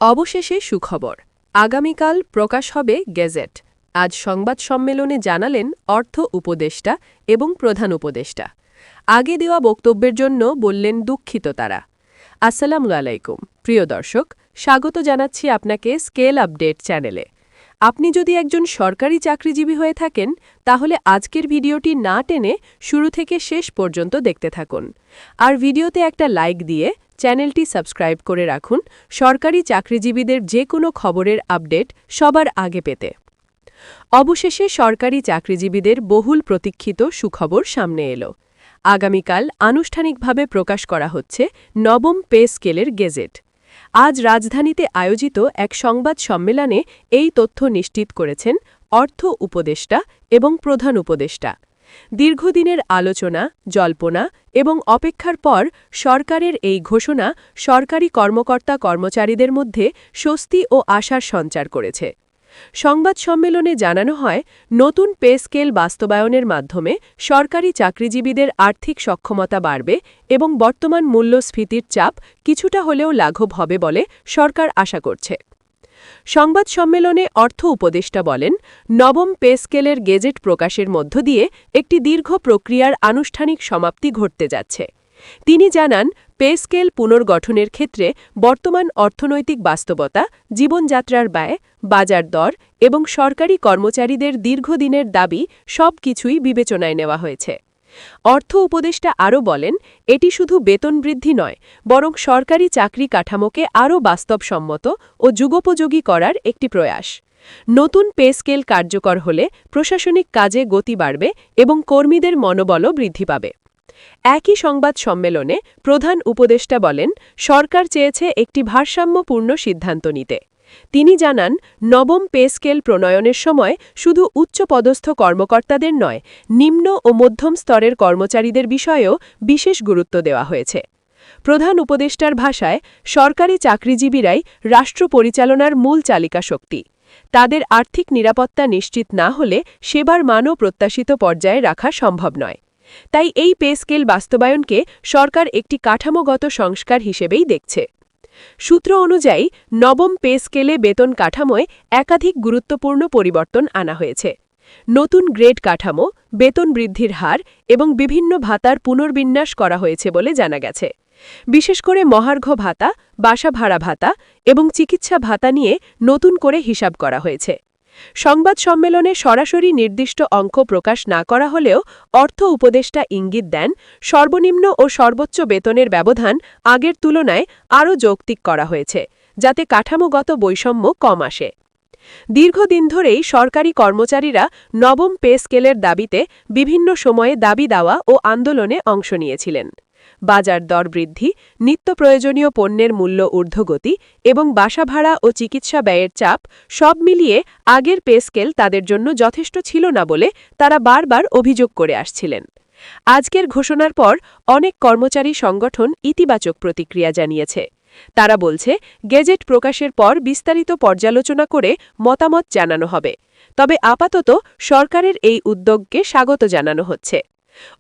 অবশেষে সুখবর, আগামীকাল প্রকাশ হবে গেজেট। আজ সংবাদ সম্মেলনে জানালেন অর্থ উপদেষ্টা এবং প্রধান উপদেষ্টা। আগে দেওয়া বক্তব্যের জন্য বললেন দুঃখিত তারা। আসসালামু আলাইকুম প্রিয় দর্শক, স্বাগত জানাচ্ছি আপনাকে স্কেল আপডেট চ্যানেলে। আপনি যদি একজন সরকারি চাকরিজীবী হয়ে থাকেন তাহলে আজকের ভিডিওটি না টেনে শুরু থেকে শেষ পর্যন্ত দেখতে থাকুন। আর ভিডিওতে একটা লাইক দিয়ে চ্যানেলটি সাবস্ক্রাইব করে রাখুন সরকারি চাকরিজীবীদের যে কোনো খবরের আপডেট সবার আগে পেতে। অবশেষে সরকারি চাকরিজীবীদের বহুল প্রতীক্ষিত সুখবর সামনে এলো। আগামীকাল আনুষ্ঠানিকভাবে প্রকাশ করা হচ্ছে নবম পে স্কেলের গেজেট। আজ রাজধানীতে আয়োজিত এক সংবাদ সম্মেলনে এই তথ্য নিশ্চিত করেছেন অর্থ উপদেষ্টা এবং প্রধান উপদেষ্টা। দীর্ঘদিনের আলোচনা, জল্পনা এবং অপেক্ষার পর সরকারের এই ঘোষণা সরকারি কর্মকর্তা-কর্মচারীদের মধ্যে স্বস্তি ও আশার সঞ্চার করেছে। সংবাদ সম্মেলনে জানানো হয়, নতুন পে স্কেল বাস্তবায়নের মাধ্যমে সরকারি চাকরিজীবীদের আর্থিক সক্ষমতা বাড়বে এবং বর্তমান মূল্যস্ফীতির চাপ কিছুটা হলেও লাঘব হবে বলে সরকার আশা করছে। সংবাদ সম্মেলনে অর্থ উপদেষ্টা বলেন, নবম পে স্কেলের গেজেট প্রকাশের মধ্য দিয়ে একটি দীর্ঘ প্রক্রিয়ার আনুষ্ঠানিক সমাপ্তি ঘটতে যাচ্ছে। তিনি জানান, পে স্কেল পুনর্গঠনের ক্ষেত্রে বর্তমান অর্থনৈতিক বাস্তবতা, জীবনযাত্রার ব্যয়, বাজার দর এবং সরকারি কর্মচারীদের দীর্ঘদিনের দাবি সবকিছুই বিবেচনায় নেওয়া হয়েছে। অর্থ উপদেষ্টা আরও বলেন, এটি শুধু বেতন বৃদ্ধি নয়, বরং সরকারি চাকরি কাঠামোকে আরও বাস্তবসম্মত ও যুগোপযোগী করার একটি প্রয়াস। নতুন পে স্কেল কার্যকর হলে প্রশাসনিক কাজে গতি বাড়বে এবং কর্মীদের মনোবলও বৃদ্ধি পাবে। একই সংবাদ সম্মেলনে প্রধান উপদেষ্টা বলেন, সরকার চেয়েছে একটি ভারসাম্যপূর্ণ সিদ্ধান্ত নিতে। তিনি জানান, নবম পে স্কেল প্রণয়নের সময় শুধু উচ্চপদস্থ কর্মকর্তাদের নয়, নিম্ন ও মধ্যম স্তরের কর্মচারীদের বিষয়েও বিশেষ গুরুত্ব দেওয়া হয়েছে। প্রধান উপদেষ্টার ভাষায়, সরকারি চাকরিজীবীরাই রাষ্ট্র পরিচালনার মূল চালিকা শক্তি। তাদের আর্থিক নিরাপত্তা নিশ্চিত না হলে সেবার মানও প্রত্যাশিত পর্যায়ে রাখা সম্ভব নয়। তাই এই পে স্কেল বাস্তবায়নকে সরকার একটি কাঠামোগত সংস্কার হিসেবেই দেখছে। সূত্র অনুযায়ী, নবম পে স্কেলে বেতন কাঠামোয় একাধিক গুরুত্বপূর্ণ পরিবর্তন আনা হয়েছে। নতুন গ্রেড কাঠামো, বেতন বৃদ্ধির হার এবং বিভিন্ন ভাতার পুনর্বিন্যাস করা হয়েছে বলে জানা গেছে। বিশেষ করে মহার্ঘ ভাতা, বাসা ভাড়া ভাতা এবং চিকিৎসা ভাতা নিয়ে নতুন করে হিসাব করা হয়েছে। সংবাদ সম্মেলনে সরাসরি নির্দিষ্ট অঙ্ক প্রকাশ না করা হলেও অর্থ উপদেষ্টা ইঙ্গিত দেন, সর্বনিম্ন ও সর্বোচ্চ বেতনের ব্যবধান আগের তুলনায় আরও যৌক্তিক করা হয়েছে, যাতে কাঠামোগত বৈষম্য কম আসে। দীর্ঘদিন ধরেই সরকারি কর্মচারীরা নবম পে স্কেলের দাবিতে বিভিন্ন সময়ে দাবি দেওয়া ও আন্দোলনে অংশ নিয়েছিলেন। বাজার দর বৃদ্ধি, নিত্য প্রয়োজনীয় পণ্যের মূল্য ঊর্ধ্বগতি এবং বাসা ভাড়া ও চিকিৎসা ব্যয়ের চাপ সব মিলিয়ে আগের পে স্কেল তাদের জন্য যথেষ্ট ছিল না বলে তারা বারবার অভিযোগ করে আসছিলেন। আজকের ঘোষণার পর অনেক কর্মচারী সংগঠন ইতিবাচক প্রতিক্রিয়া জানিয়েছে। তারা বলছে, গেজেট প্রকাশের পর বিস্তারিত পর্যালোচনা করে মতামত জানানো হবে। তবে আপাতত সরকারের এই উদ্যোগকে স্বাগত জানানো হচ্ছে।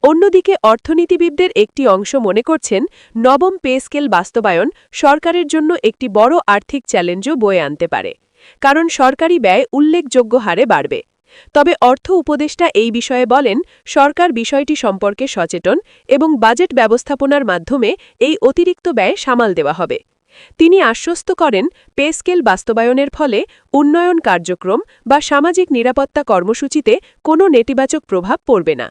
অন্যদিকে অর্থনীতিবিদদের একটি অংশ মনে করছেন, নবম পে স্কেল বাস্তবায়ন সরকারের জন্য একটি বড় আর্থিক চ্যালেঞ্জও বয়ে আনতে পারে, কারণ সরকারি ব্যয় উল্লেখযোগ্য হারে বাড়বে। তবে অর্থ উপদেষ্টা এই বিষয়ে বলেন, সরকার বিষয়টি সম্পর্কে সচেতন এবং বাজেট ব্যবস্থাপনার মাধ্যমে এই অতিরিক্ত ব্যয় সামাল দেওয়া হবে। তিনি আশ্বস্ত করেন, পে স্কেল বাস্তবায়নের ফলে উন্নয়ন কার্যক্রম বা সামাজিক নিরাপত্তা কর্মসূচিতে কোনো নেতিবাচক প্রভাব পড়বে না।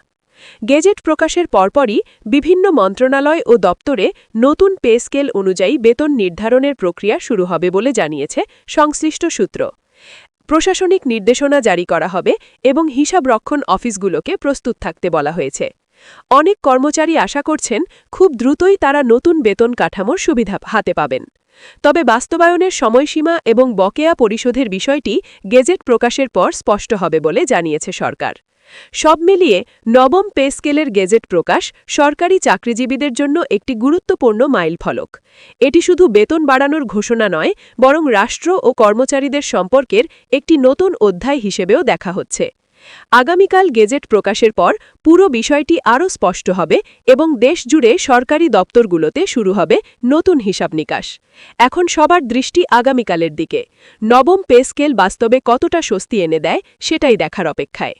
গেজেট প্রকাশের পরপরই বিভিন্ন মন্ত্রণালয় ও দপ্তরে নতুন পে স্কেল অনুযায়ী বেতন নির্ধারণের প্রক্রিয়া শুরু হবে বলে জানিয়েছে সংশ্লিষ্ট সূত্র। প্রশাসনিক নির্দেশনা জারি করা হবে এবং হিসাবরক্ষণ অফিসগুলোকে প্রস্তুত থাকতে বলা হয়েছে। অনেক কর্মচারী আশা করছেন, খুব দ্রুতই তারা নতুন বেতন কাঠামোর সুবিধা হাতে পাবেন। তবে বাস্তবায়নের সময়সীমা এবং বকেয়া পরিশোধের বিষয়টি গেজেট প্রকাশের পর স্পষ্ট হবে বলে জানিয়েছে সরকার। সব মিলিয়ে নবম পে স্কেলের গেজেট প্রকাশ সরকারি চাকরিজীবীদের জন্য একটি গুরুত্বপূর্ণ মাইলফলক। এটি শুধু বেতন বাড়ানোর ঘোষণা নয়, বরং রাষ্ট্র ও কর্মচারীদের সম্পর্কের একটি নতুন অধ্যায় হিসেবেও দেখা হচ্ছে। আগামীকাল গেজেট প্রকাশের পর পুরো বিষয়টি আরও স্পষ্ট হবে এবং দেশজুড়ে সরকারি দপ্তরগুলোতে শুরু হবে নতুন হিসাব নিকাশ। এখন সবার দৃষ্টি আগামীকালের দিকে। নবম পে স্কেল বাস্তবে কতটা স্বস্তি এনে দেয় সেটাই দেখার অপেক্ষায়।